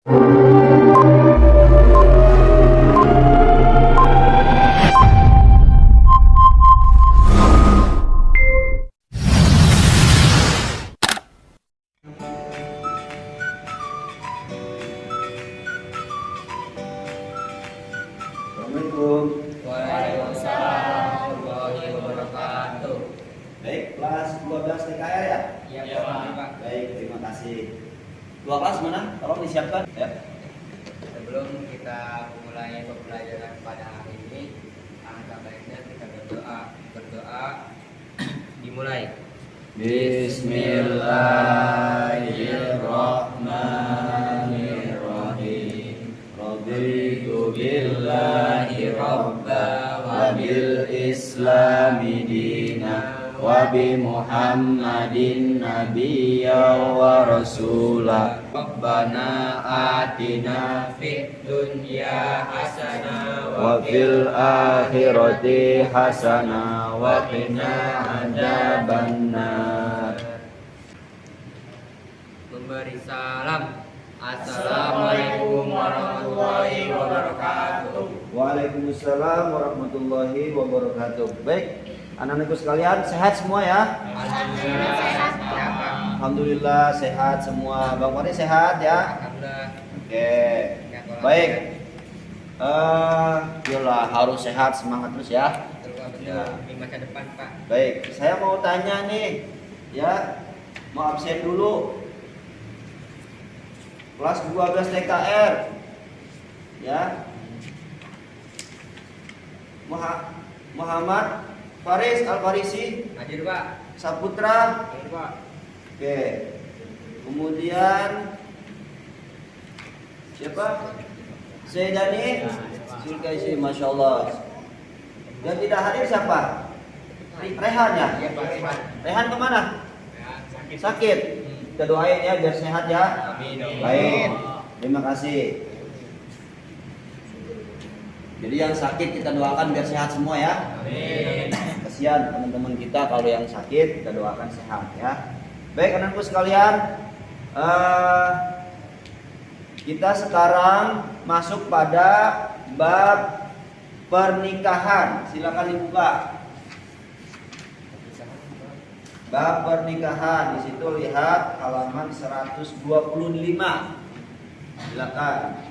Assalamualaikum. Waalaikumsalam warahmatullahi wabarakatuh. Baik, kelas 12 TKR ya? Iya, Pak. Baik, terima kasih. Dua kelas mana? Tolong disiapkan ya. Sebelum kita memulai pembelajaran pada hari ini, alangkah baiknya kita berdoa. Berdoa dimulai. Bismillahirrahmanirrahim. Raditu billahi rabba wa bil islami dina wa bi Muhammadin nabiyya wa rasula. Rabbana atina Fid dunya hasanah wa fil akhirati hasanah wa qina adzabannar. Memberi salam. Assalamualaikum warahmatullahi wabarakatuh. Waalaikumsalam warahmatullahi wabarakatuh. Baik, anak-anakku sekalian, sehat semua ya? Alhamdulillah sehat, Pak. Alhamdulillah sehat semua. Bang Fari sehat ya? Alhamdulillah. Oke. Baik. Yolah harus sehat, semangat terus ya. Betul di masa depan, Pak. Baik, saya mau tanya nih, ya, mau absen dulu. Kelas 12 TKR, ya. Muhammad Faris Al-Farisi Hadir, Pak. Saputra. Hadir, Pak. Oke. Kemudian siapa? Zaidani Zulkaisi, masya Allah. Yang tidak hadir siapa? Rehan ya? Iya, Pak. Rehan. Rehan kemana? Sakit. Kita doain ya biar sehat ya. Amin. Baik. Terima kasih. Jadi yang sakit kita doakan biar sehat semua ya. Amin. Kasihan teman-teman kita kalau yang sakit kita doakan sehat ya. Baik anakku sekalian, kita sekarang masuk pada bab pernikahan. Silakan dibuka. Bab pernikahan, di situ lihat halaman 125. Silakan.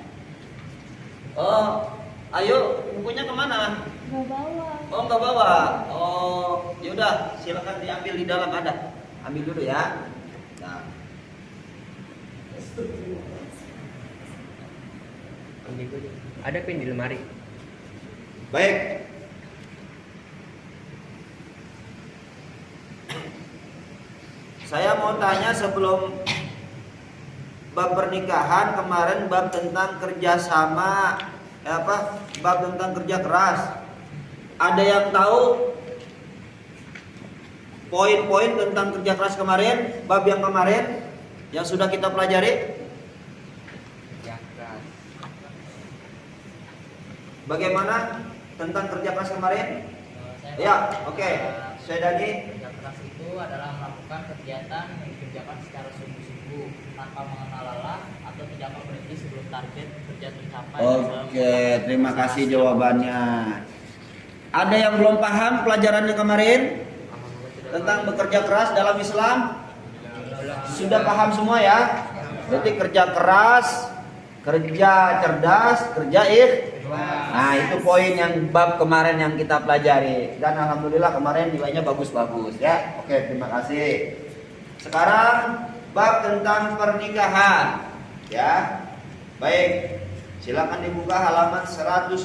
Oh, ayo bukunya kemana? Nggak bawa. Oh, nggak bawa. Oh, yaudah, silakan diambil di dalam ada. Ambil dulu ya. Nah. Ada pin di lemari. Baik. Saya mau tanya sebelum bab pernikahan kemarin bab tentang kerjasama, bab tentang kerja keras. Ada yang tahu poin-poin tentang kerja keras kemarin, bab yang kemarin yang sudah kita pelajari? Ya, keras. Bagaimana tentang kerja keras kemarin? Saya Ya, oke. Saya Dani. Kerja keras itu adalah melakukan kegiatan yang dikerjakan secara sungguh-sungguh tanpa mengenal lelah atau tidak akan berhenti sebelum target kerja tercapai. Oke, terima kasih jawabannya. Ada yang belum paham pelajarannya kemarin tentang bekerja keras dalam Islam? Sudah paham semua ya? Berarti kerja keras, kerja cerdas, kerja Nah, itu poin yang bab kemarin yang kita pelajari. Dan alhamdulillah kemarin nilainya bagus-bagus ya. Oke, terima kasih. Sekarang bab tentang pernikahan ya. Baik. Silakan dibuka halaman 126.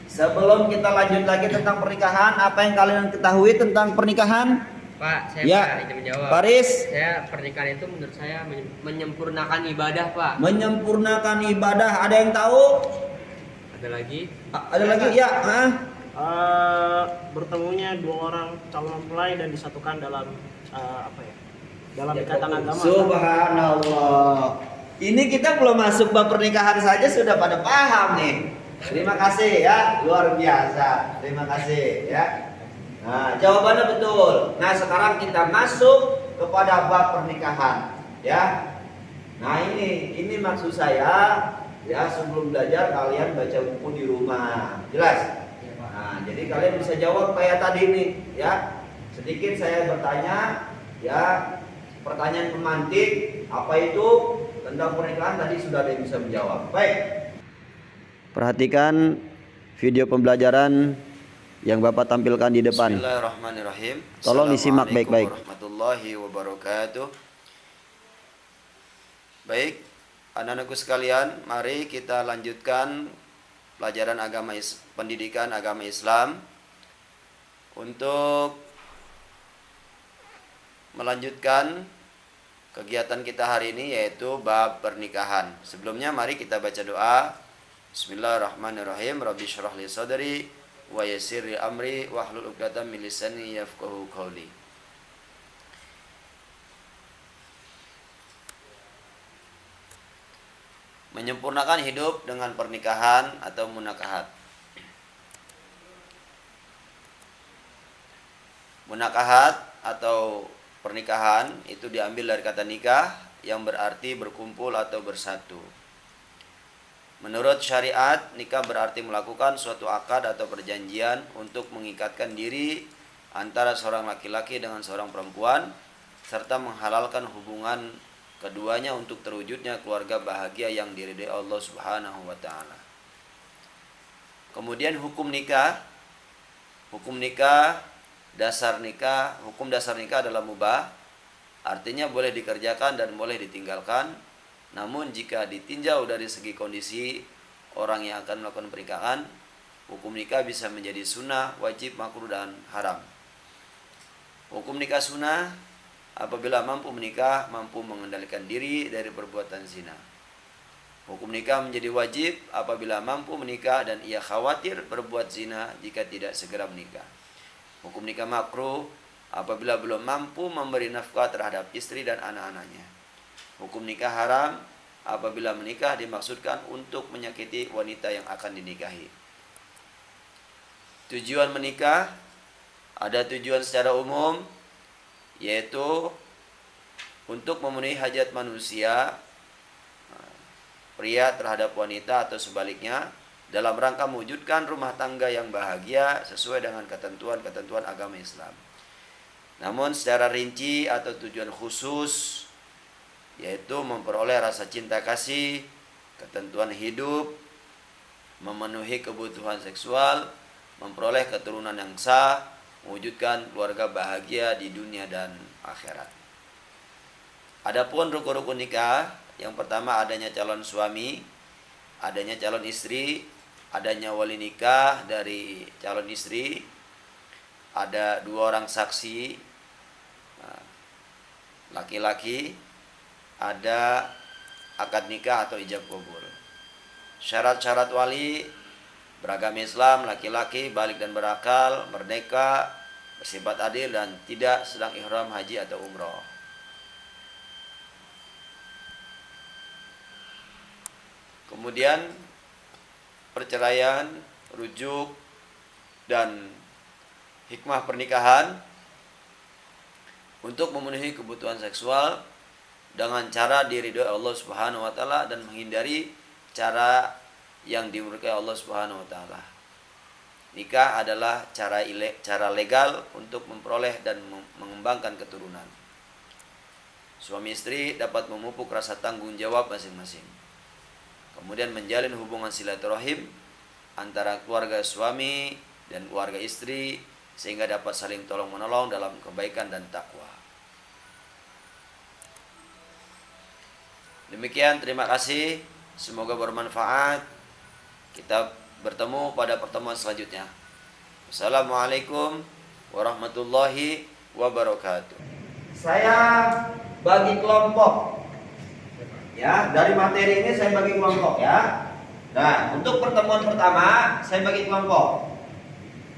Sebelum kita lanjut lagi tentang pernikahan, apa yang kalian ketahui tentang pernikahan? Pak, saya Ya, izin menjawab. Paris. Saya pernikahan itu menurut saya menyempurnakan ibadah, Pak. Menyempurnakan ibadah. Ada yang tahu? Ada lagi? Ada lagi ya? Bertemunya dua orang calon mempelai dan disatukan dalam dalam ikatan agama. Subhanallah. Ini kita belum masuk bab pernikahan saja sudah pada paham nih. Terima kasih ya, luar biasa. Terima kasih ya. Nah, jawabannya betul. Nah, sekarang kita masuk kepada bab pernikahan, ya. Nah, ini maksud saya, ya, sebelum belajar kalian baca buku di rumah. Jelas? Nah, jadi kalian bisa jawab kayak tadi nih, ya. Sedikit saya bertanya, ya, pertanyaan pemantik, apa itu tentang pernikahan tadi sudah ada yang bisa menjawab. Baik. Perhatikan video pembelajaran yang Bapak tampilkan di depan. Bismillahirrahmanirrahim. Tolong disimak baik-baik. Warahmatullahi wabarakatuh. Baik, anak-anakku sekalian, mari kita lanjutkan pelajaran pendidikan agama Islam. Untuk melanjutkan kegiatan kita hari ini yaitu bab pernikahan. Sebelumnya mari kita baca doa. Bismillahirrahmanirrahim. Rabbi syrah li sadri wa yassir li amri wahlul 'uqdatam min lisani yafqahu qawli. Menyempurnakan hidup dengan pernikahan atau munakahat. Munakahat atau pernikahan itu diambil dari kata nikah yang berarti berkumpul atau bersatu. Menurut syariat, nikah berarti melakukan suatu akad atau perjanjian untuk mengikatkan diri antara seorang laki-laki dengan seorang perempuan serta menghalalkan hubungan keduanya untuk terwujudnya keluarga bahagia yang diridhai Allah Subhanahu wa taala. Kemudian hukum nikah, hukum dasar nikah adalah mubah, artinya boleh dikerjakan dan boleh ditinggalkan. Namun jika ditinjau dari segi kondisi orang yang akan melakukan pernikahan, hukum nikah bisa menjadi sunnah, wajib, makruh, dan haram. Hukum nikah sunnah apabila mampu menikah, mampu mengendalikan diri dari perbuatan zina. Hukum nikah menjadi wajib apabila mampu menikah dan ia khawatir berbuat zina jika tidak segera menikah. Hukum nikah makruh apabila belum mampu memberi nafkah terhadap istri dan anak-anaknya. Hukum nikah haram apabila menikah dimaksudkan untuk menyakiti wanita yang akan dinikahi. Tujuan menikah, ada tujuan secara umum, yaitu untuk memenuhi hajat manusia, pria terhadap wanita atau sebaliknya, dalam rangka mewujudkan rumah tangga yang bahagia sesuai dengan ketentuan-ketentuan agama Islam. Namun secara rinci atau tujuan khusus, yaitu memperoleh rasa cinta kasih, ketentuan hidup, memenuhi kebutuhan seksual, memperoleh keturunan yang sah, mewujudkan keluarga bahagia di dunia dan akhirat. Adapun rukun-rukun nikah, yang pertama adanya calon suami, adanya calon istri, adanya wali nikah dari calon istri, ada 2 orang saksi laki-laki, ada akad nikah atau ijab kabul. Syarat-syarat wali beragama Islam, laki-laki balik dan berakal, merdeka, bersifat adil dan tidak sedang ihram haji atau umroh. Kemudian perceraian, rujuk, dan hikmah pernikahan untuk memenuhi kebutuhan seksual dengan cara diridhoi Allah Subhanahu wa taala dan menghindari cara yang dimurkai Allah Subhanahu wa taala. Nikah adalah cara legal untuk memperoleh dan mengembangkan keturunan. Suami istri dapat memupuk rasa tanggung jawab masing-masing. Kemudian menjalin hubungan silaturahim antara keluarga suami dan keluarga istri sehingga dapat saling tolong-menolong dalam kebaikan dan takwa. Demikian, terima kasih. Semoga bermanfaat. Kita bertemu pada pertemuan selanjutnya. Wassalamualaikum warahmatullahi wabarakatuh. Saya bagi kelompok. Ya, dari materi ini saya bagi kelompok ya. Nah, untuk pertemuan pertama saya bagi kelompok.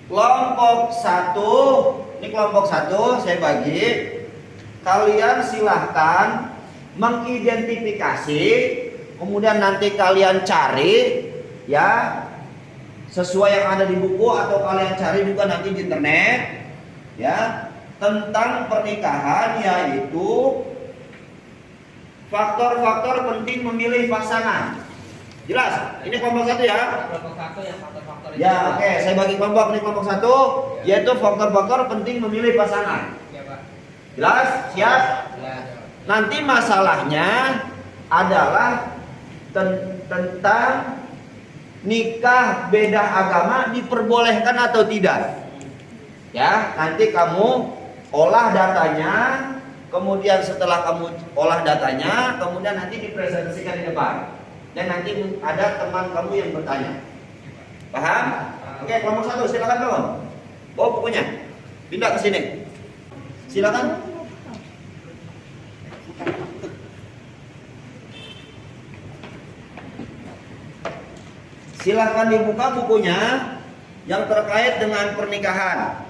Kelompok 1, ini kelompok 1 saya bagi. Kalian silahkan mengidentifikasi, kemudian nanti kalian cari ya sesuai yang ada di buku atau kalian cari juga nanti di internet ya tentang pernikahan, yaitu faktor-faktor penting memilih pasangan. Jelas? Ini kelompok 1 ya. Kelompok 1 yang faktor-faktor itu. Ya, oke, saya bagi kelompok. Ini kelompok 1, yaitu faktor-faktor penting memilih pasangan. Ya, Pak. Jelas? Siap? Ya. Nanti masalahnya adalah tentang nikah beda agama diperbolehkan atau tidak. Ya, nanti kamu olah datanya, kemudian setelah kamu olah datanya, kemudian nanti dipresentasikan di depan. Dan nanti ada teman kamu yang bertanya. Paham? Oke, kelompok 1, silakan kamu. Bawa bukunya. Pindah ke sini. Silakan. Silakan dibuka bukunya yang terkait dengan pernikahan.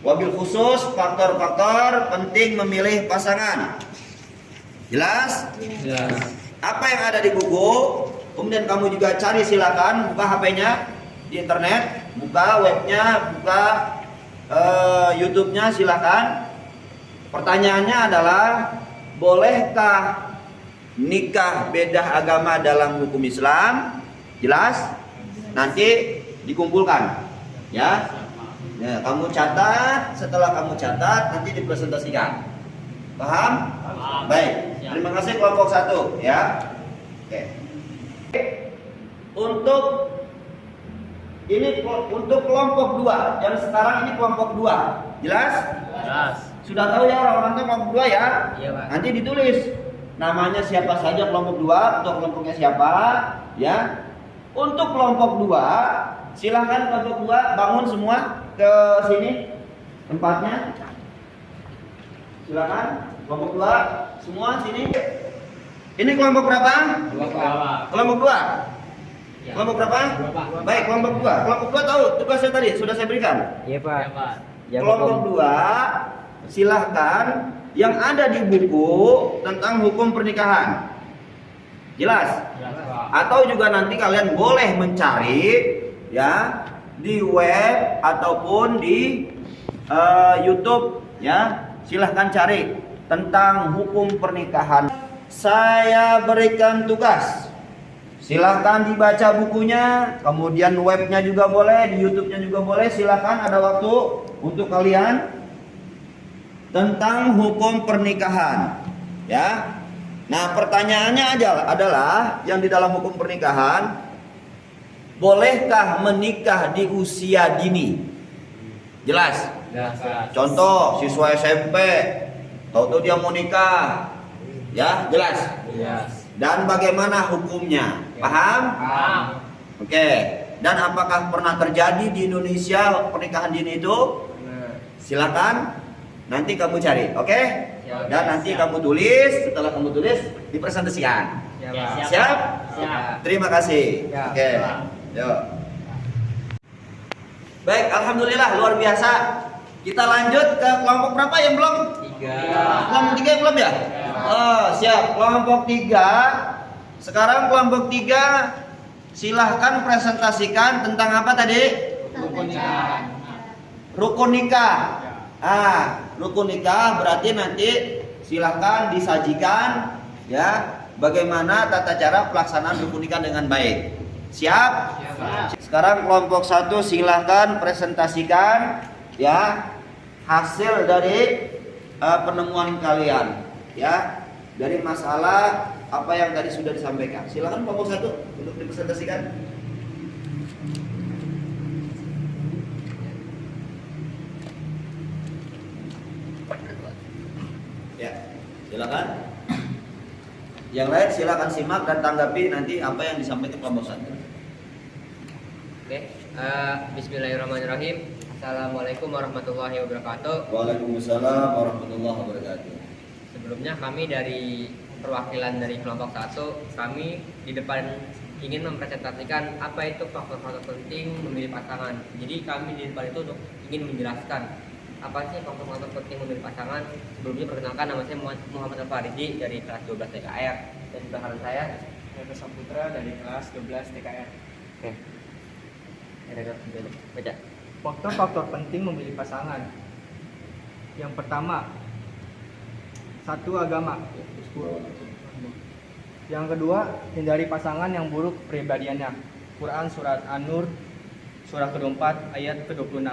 Wabil khusus faktor-faktor penting memilih pasangan. Jelas? Apa yang ada di buku, kemudian kamu juga cari, silakan buka HP-nya di internet, buka webnya, buka YouTube-nya, silakan. Pertanyaannya adalah, bolehkah nikah beda agama dalam hukum Islam? Jelas? Nanti dikumpulkan, ya. Ya, kamu catat, setelah kamu catat nanti dipresentasikan. Paham? Paham. Baik. Terima kasih kelompok 1 ya. Oke. Untuk kelompok 2, yang sekarang ini kelompok 2. Jelas? Jelas. Sudah tahu ya orang-orang itu kelompok 2 ya? Iya, Pak. Nanti ditulis namanya siapa saja kelompok 2, untuk kelompoknya siapa, ya. Untuk kelompok 2, silahkan kelompok 2 bangun semua ke sini tempatnya. Silakan kelompok 2 semua sini. Ini kelompok berapa? 2, Pak. Kelompok 2. Ya. Kelompok berapa? 2, Pak. Baik, kelompok 2. Kelompok 2 tahu tugasnya tadi sudah saya berikan. Iya, Ya, Pak. Kelompok 2 silahkan yang ada di buku tentang hukum pernikahan. Jelas? Jelas, Pak. Atau juga nanti kalian boleh mencari ya di web ataupun di YouTube ya. Silahkan cari tentang hukum pernikahan. Saya berikan tugas. Silahkan dibaca bukunya, kemudian webnya juga boleh, di YouTube-nya juga boleh. Silahkan, ada waktu untuk kalian tentang hukum pernikahan. Ya. Nah, pertanyaannya adalah yang di dalam hukum pernikahan, bolehkah menikah di usia dini? Jelas? Jelas. Contoh, siswa SMP, tahu-tahu dia mau nikah. Ya, jelas? Jelas. Dan bagaimana hukumnya? Paham? Paham. Oke. Dan apakah pernah terjadi di Indonesia pernikahan dini itu? Silakan nanti kamu cari, oke? Siap. Dan nanti kamu tulis, setelah kamu tulis dipresentasikan. Ya, Ya, Pak. siap. Siap? Siap. Terima kasih. Ya, Oke. siap. Yuk. Baik, alhamdulillah luar biasa. Kita lanjut ke kelompok berapa yang belum? 3. Kelompok 3 yang belum ya? Oh, siap. Kelompok 3. Sekarang kelompok 3 silahkan presentasikan tentang apa tadi? Rukun nikah. Rukun nikah berarti nanti silahkan disajikan ya bagaimana tata cara pelaksanaan rukun nikah dengan baik. Siap? Sekarang kelompok 1 silahkan presentasikan ya hasil dari penemuan kalian ya dari masalah apa yang tadi sudah disampaikan. Silakan kelompok 1 untuk dipresentasikan. Ya, silakan. Yang lain silakan simak dan tanggapi nanti apa yang disampaikan kelompok 1. Oke. Bismillahirrahmanirrahim. Assalamualaikum warahmatullahi wabarakatuh. Waalaikumsalam warahmatullahi wabarakatuh. Sebelumnya kami dari perwakilan dari kelompok 1, kami di depan ingin mempresentasikan apa itu faktor-faktor penting memilih pasangan. Jadi kami di depan itu ingin menjelaskan apa sih faktor-faktor penting memilih pasangan. Sebelumnya perkenalkan, nama saya Muhammad Al-Fariji dari kelas 12 TKR dan di belakang saya Reza Saputra dari kelas 12 TKR. oke. Baca. Faktor-faktor penting memilih pasangan. Yang pertama, satu agama. Yang kedua, hindari pasangan yang buruk kepribadiannya. Quran surat An-Nur surah ke-24 ayat ke-26.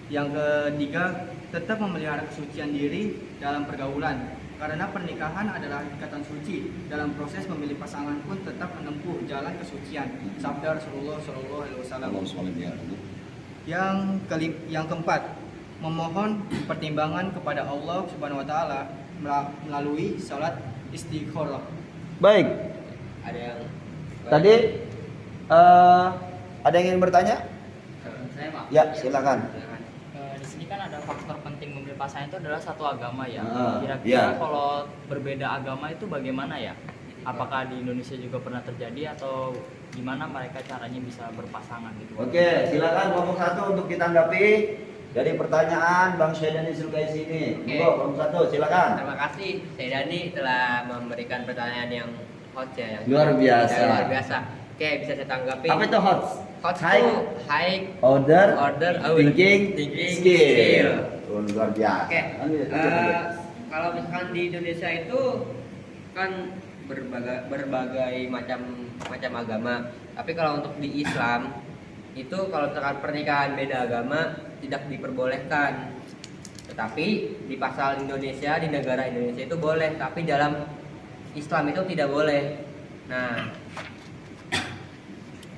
Yang ketiga, tetap memelihara kesucian diri dalam pergaulan. Karena pernikahan adalah ikatan suci. Dalam proses memilih pasangan pun tetap menempuh jalan kesucian. Sabda Rasulullah SAW. Yang keempat, memohon pertimbangan kepada Allah Subhanahu wa taala melalui salat istikharah. Baik. Ada yang Tadi ada yang ingin bertanya? Saya Pak. Ya, silakan. Di sini kan ada faktor penting memilih pasangan itu adalah satu agama ya. Ah, Kira-kira ya. kalau berbeda agama itu bagaimana ya? Apakah di Indonesia juga pernah terjadi atau gimana mereka caranya bisa berpasangan gitu? Oke, silakan kelompok 1 untuk ditanggapi dari pertanyaan Bang Syaidani Zulkaisi ini. Oke. Monggo kelompok 1 silakan. Terima kasih saya Dani telah memberikan pertanyaan yang hot ya, yang Luar biasa. yang luar biasa. Oke, bisa saya tanggapi. Apa itu hot? Hot High itu high order, thinking skill. Oh, luar biasa. Oke. Lanjut, lanjut. Kalau misalkan di Indonesia itu kan berbagai macam agama. Tapi kalau untuk di Islam itu kalau misalkan pernikahan beda agama tidak diperbolehkan. Tetapi di pasal Indonesia, di negara Indonesia itu boleh, tapi dalam Islam itu tidak boleh. Nah,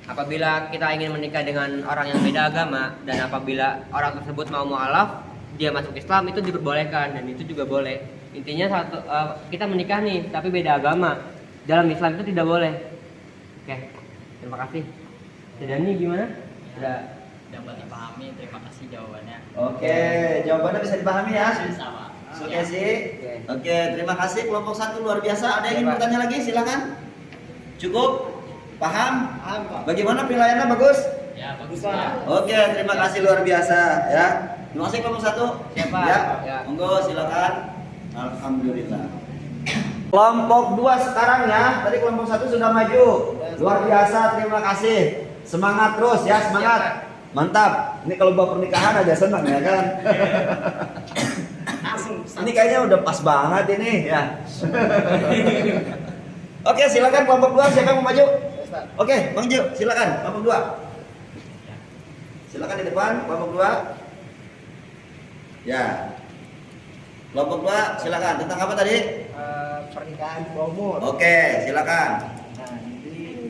apabila kita ingin menikah dengan orang yang beda agama dan apabila orang tersebut mau mualaf, dia masuk Islam itu diperbolehkan dan itu juga boleh. Intinya kita menikah nih tapi beda agama. Dalam Islam itu tidak boleh. Oke. Terima kasih. Sedani gimana? Dapat dipahami. Terima kasih jawabannya. Oke, jawabannya bisa dipahami ya. Bisa Pak. Sukesi. Oke, terima kasih kelompok 1 luar biasa. Ada yang ingin bertanya lagi? Silakan. Cukup? Paham? Paham, Pak. Bagaimana penilaiannya bagus? Ya bagus Pak. Pak. Oke, terima kasih luar biasa ya. Terima kasih kelompok 1. Siapa? Ya. Ya. Monggo silakan. Alhamdulillah. Kelompok 2 sekarang ya. Tadi kelompok 1 sudah maju. Luar biasa, terima kasih. Semangat terus ya, semangat. Mantap. Ini kalau bawa pernikahan aja senang ya kan. Ini kayaknya udah pas banget ini ya. Oke, silakan kelompok 2 siapa yang mau maju? Oke, Bang Jo, silakan kelompok 2. Silakan di depan kelompok 2. Ya. Kelompok 2 silakan. Tentang apa tadi? Pernikahan di bawah umur. Oke, silakan. Nah, jadi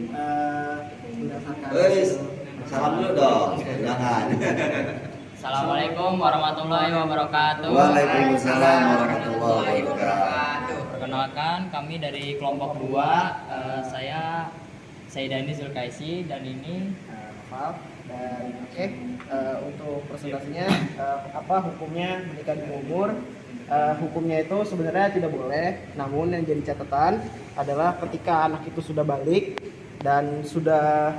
berdasarkan Wes, salam dulu dong. Jangan. Assalamualaikum warahmatullahi wabarakatuh. Waalaikumsalam warahmatullahi wabarakatuh. Perkenalkan kami dari kelompok 2. Saya Saidani Zulkaisi dan ini maaf dan oke, untuk presentasinya apa hukumnya menikah di bawah umur. Hukumnya itu sebenarnya tidak boleh, namun yang jadi catatan adalah ketika anak itu sudah balik dan sudah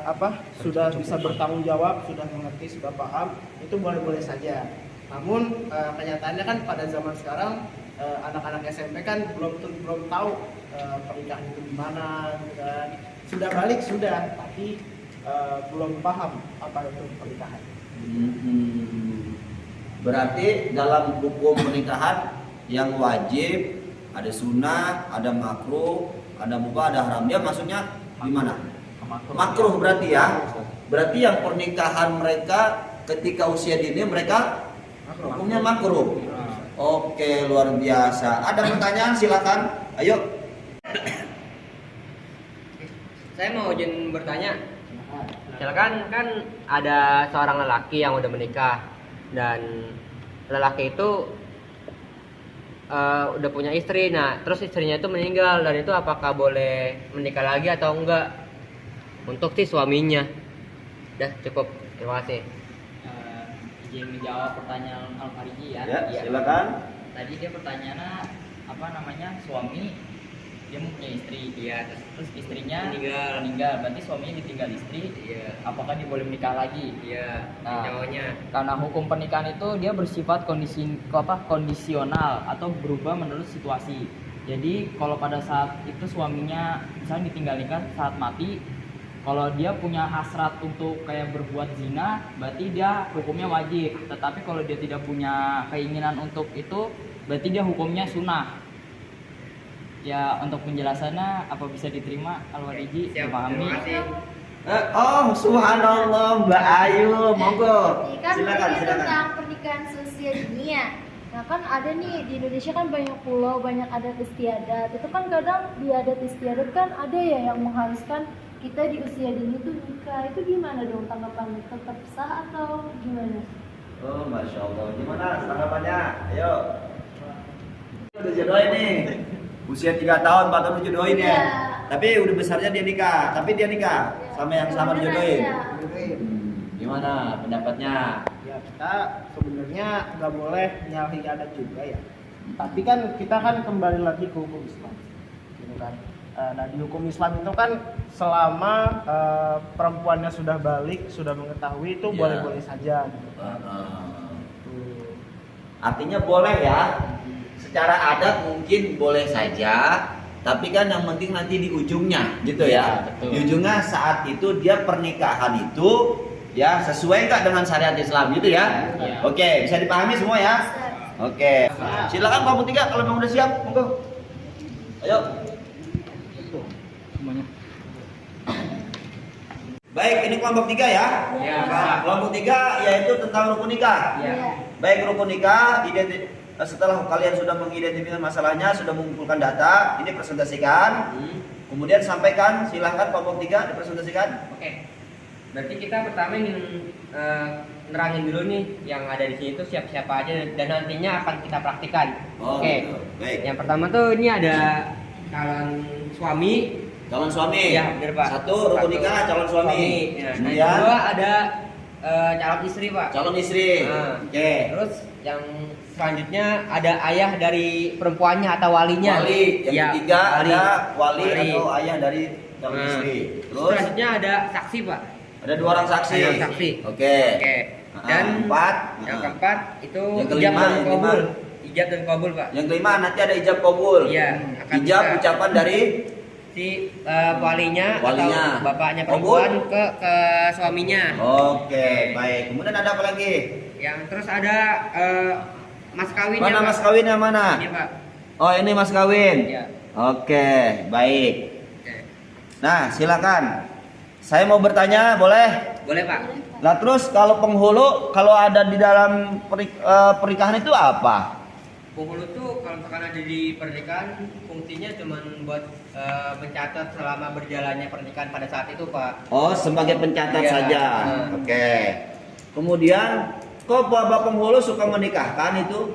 bisa bertanggung jawab, sudah mengerti, sudah paham, itu boleh-boleh saja. Namun kenyataannya kan pada zaman sekarang anak-anak SMP kan belum tahu pernikahan itu gimana, gitu kan. Sudah balik sudah, tapi belum paham apa itu pernikahan. Berarti dalam hukum pernikahan yang wajib ada sunnah, ada makruh, ada mubah, ada haram. Dia maksudnya gimana? Makruh berarti ya. Berarti yang pernikahan mereka ketika usia dini mereka hukumnya makruh. Oke, luar biasa. Ada pertanyaan silakan. Ayo. Saya mau izin bertanya. Silakan, kan ada seorang lelaki yang udah menikah dan lelaki itu udah punya istri. Nah, terus istrinya itu meninggal dan itu apakah boleh menikah lagi atau enggak untuk si suaminya? Dah cukup. Terima kasih. izin menjawab pertanyaan Al-Fariji ya. Ya, Iya. silakan. Tadi dia pertanyaannya apa namanya, suami dia mempunyai istri, Iya, terus istrinya meninggal. berarti suaminya ditinggal istri, Iya. apakah dia boleh menikah lagi? Iya, Nah, cowoknya. karena hukum pernikahan itu dia bersifat kondisional atau berubah menurut situasi. Jadi kalau pada saat itu suaminya misalnya ditinggal nikah saat mati, Kalau dia punya hasrat untuk kayak berbuat zina, berarti dia hukumnya wajib. Tetapi kalau dia tidak punya keinginan untuk itu, berarti dia hukumnya sunnah. Ya, untuk penjelasannya apa bisa diterima Al-Wariji? Siap, Dipahami? terima kasih. Oh, subhanallah, Mbak Ayu, monggo. Kan Silakan, ini silakan. tentang pernikahan seusia dini ya. Nah kan ada nih di Indonesia kan banyak pulau, banyak adat istiadat. Itu kan kadang di adat istiadat kan ada ya yang mengharuskan kita di usia dini tuh nikah. Itu gimana dong tanggapannya? Tetap sah atau gimana? Oh, masya Allah. Gimana tanggapannya? Ayo. Udah jodohin nih. Usia 3 tahun, 4 tahun jodohin ya. Iya. Tapi udah besarnya dia nikah. Tapi dia nikah sama yang sama dijodohin. Iya. Gimana pendapatnya? Ya kita sebenarnya nggak boleh nyalahi adat juga ya. Tapi kan kita kan kembali lagi ke hukum Islam, gitu kan. Nah di hukum Islam itu kan selama perempuannya sudah balik, sudah mengetahui itu Ya. boleh-boleh saja. Gitu. Artinya boleh ya. Secara adat mungkin boleh saja, tapi kan yang penting nanti di ujungnya gitu ya. betul. Di ujungnya saat itu dia pernikahan itu ya sesuai nggak dengan syariat Islam gitu ya. Iya. Oke, bisa dipahami semua ya. Oke. Silakan kelompok 3 kalau memang udah siap, monggo. Ayo. Semuanya. Baik, ini kelompok 3 ya. Ya, Nah, Pak. kelompok 3 yaitu tentang rukun nikah. Ya. Baik, rukun nikah setelah kalian sudah mengidentifikasi masalahnya, sudah mengumpulkan data, ini presentasikan. Kemudian sampaikan, silahkan kelompok 3 dipresentasikan. Oke. Berarti kita pertama ingin nerangin dulu nih yang ada di sini itu siapa-siapa aja dan nantinya akan kita praktikan. Oh, Oke. gitu. Baik. Yang pertama tuh ini ada calon suami. Calon suami. Iya, benar, Pak. Satu rukun nikah calon suami. Ya. Nah, Kemudian yang kedua ada calon istri, Pak. calon istri. Nah. Oke. Terus yang selanjutnya ada ayah dari perempuannya atau walinya. Wali. Yang Ya, ketiga ada wali Wali. atau ayah dari calon Nah, istri. Terus selanjutnya ada saksi, Pak. ada 2 orang saksi. Ada saksi. Oke. Oke. Dan empat. yang keempat itu Yang ijab kelima, dan yang kabul. kelima. Ijab dan kabul, Pak. Yang kelima nanti ada ijab kabul. Iya, akan Ijab bisa. ucapan dari Si walinya, Walinya. atau bapaknya Kabul. perempuan ke suaminya. Oke, baik. Kemudian ada apa lagi? Yang terus ada mas kawinnya, Mana Pak. mas kawin yang mana? Ini, Pak. Oh, ini mas kawin. Iya. Oke, baik. Oke. Nah, silakan. Saya mau bertanya, boleh? Boleh, Pak. Lah terus kalau penghulu kalau ada di dalam pernikahan itu apa? Penghulu tuh kalau misalkan ada di pernikahan fungsinya cuma buat mencatat selama berjalannya pernikahan pada saat itu, Pak. Oh, sebagai pencatat Iya. saja. Hmm. Oke. Kemudian, kok bapak penghulu suka menikahkan itu?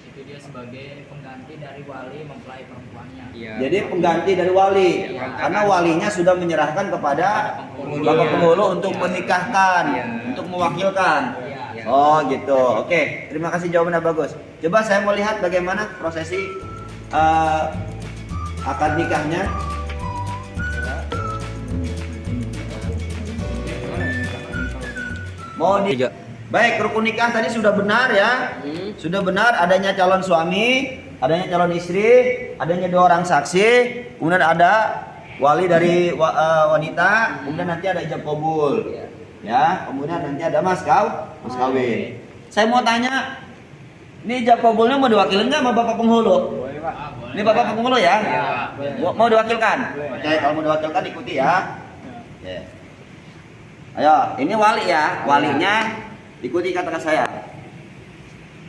Itu dia sebagai pengganti dari wali mempelai perempuannya. Iya. Jadi pengganti dari wali. Iya. Karena walinya sudah menyerahkan kepada Penghulu. bapak Iya. penghulu untuk Iya. menikahkan, Iya. untuk mewakilkan. Iya. Oh gitu. Oke, terima kasih jawabannya bagus. Coba saya mau lihat bagaimana prosesi akad nikahnya. Mau di Baik, rukun nikah tadi sudah benar ya. Sudah benar adanya calon suami, adanya calon istri, adanya 2 orang saksi, kemudian ada wali dari wanita, kemudian nanti ada ijab kabul. Ya, kemudian nanti ada mas kawin. Saya mau tanya, ini ijab kabulnya mau diwakilin nggak sama bapak penghulu? Boleh Pak. Ini bapak penghulu ya? Iya. Mau diwakilkan? Oke, kalau mau diwakilkan ikuti ya. Oke. Ayo, ini wali ya, walinya ikuti kata saya.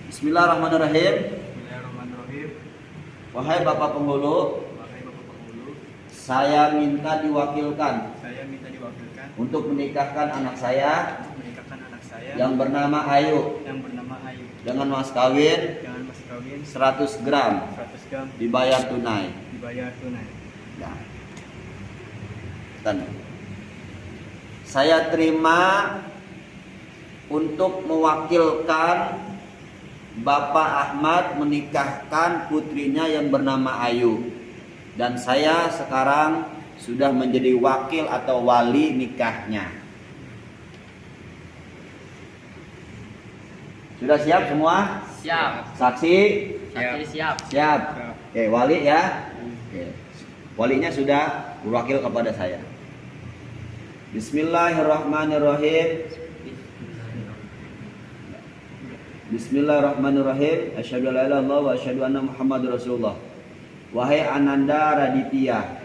Bismillahirrahmanirrahim. Bismillahirrahmanirrahim. Wahai bapak penghulu, Wahai Bapak Penghulu, saya minta diwakilkan saya minta diwakilkan untuk menikahkan anak saya untuk menikahkan anak saya yang bernama Ayu yang bernama Ayu dengan mas kawin dengan mas kawin 100 gram 100 gram dibayar tunai. dibayar tunai. Ya. Dan saya terima untuk mewakilkan Bapak Ahmad menikahkan putrinya yang bernama Ayu. Dan saya sekarang sudah menjadi wakil atau wali nikahnya. Sudah siap semua? Siap. Saksi? Saksi siap. Siap. Oke, wali ya. Oke. Walinya sudah berwakil kepada saya. Bismillahirrahmanirrahim. Bismillahirrahmanirrahim. Asyhadu an la ilaha illallah wa asyhadu anna Muhammadar Rasulullah. Wahai Ananda Raditya,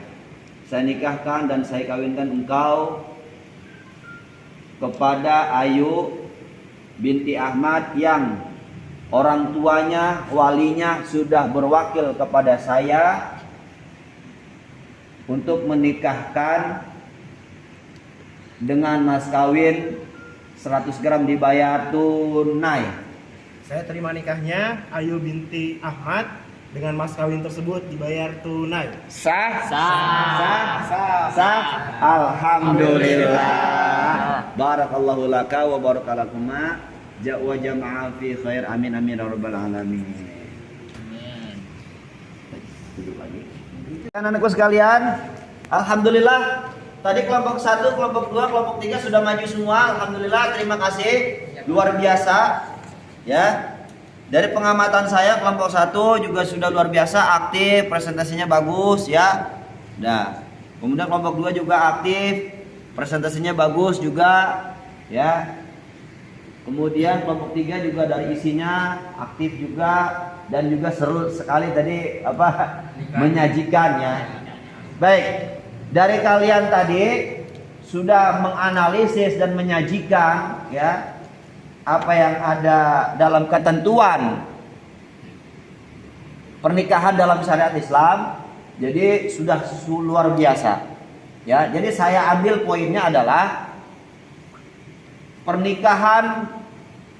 saya nikahkan dan saya kawinkan engkau kepada Ayu binti Ahmad yang orang tuanya, walinya sudah berwakil kepada saya untuk menikahkan dengan mas kawin 100 gram dibayar tunai. Saya terima nikahnya Ayu binti Ahmad dengan mas kawin tersebut dibayar tunai. Sah? Sah. Sah? Alhamdulillah. Barakallahu laka wa barakalakuma wa jama'a fi khair. Amin amin ya rabbal alamin. Duduk lagi. Anak-anakku sekalian, alhamdulillah tadi kelompok 1, kelompok 2, kelompok 3 sudah maju semua. Alhamdulillah, terima kasih. Luar biasa. Ya. Dari pengamatan saya kelompok 1 juga sudah luar biasa, aktif, presentasinya bagus ya. Nah, kemudian kelompok 2 juga aktif, presentasinya bagus juga ya. Kemudian kelompok 3 juga dari isinya aktif juga dan juga seru sekali tadi menyajikan ya. Baik, dari kalian tadi sudah menganalisis dan menyajikan ya apa yang ada dalam ketentuan pernikahan dalam syariat Islam. Jadi sudah luar biasa ya. Jadi saya ambil poinnya adalah pernikahan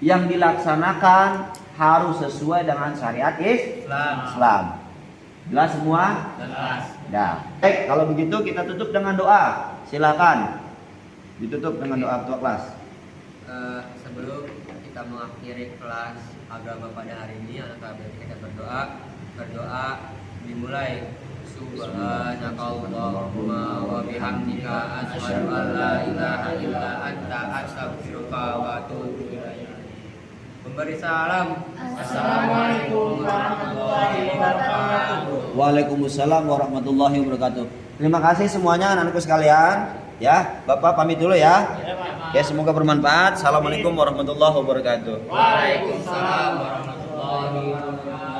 yang dilaksanakan harus sesuai dengan syariat Islam. Jelas semua? Jelas. Nah, baik, kalau begitu kita tutup dengan doa. Silakan ditutup dengan doa ketua kelas. Sebelum kita mengakhiri kelas agama pada hari ini, berarti kita berdoa dimulai. Subhanakallahumma wa bihamdika asyhadu an la ilaha illa anta astaghfiruka wa atubu ilaik. Memberi salam. Assalamualaikum warahmatullahi wabarakatuh. Waalaikumsalam warahmatullahi wabarakatuh. Terima kasih semuanya anak-anakku sekalian. Ya, Bapak pamit dulu ya. Ya, semoga bermanfaat. Assalamualaikum warahmatullahi wabarakatuh. Waalaikumsalam warahmatullahi wabarakatuh.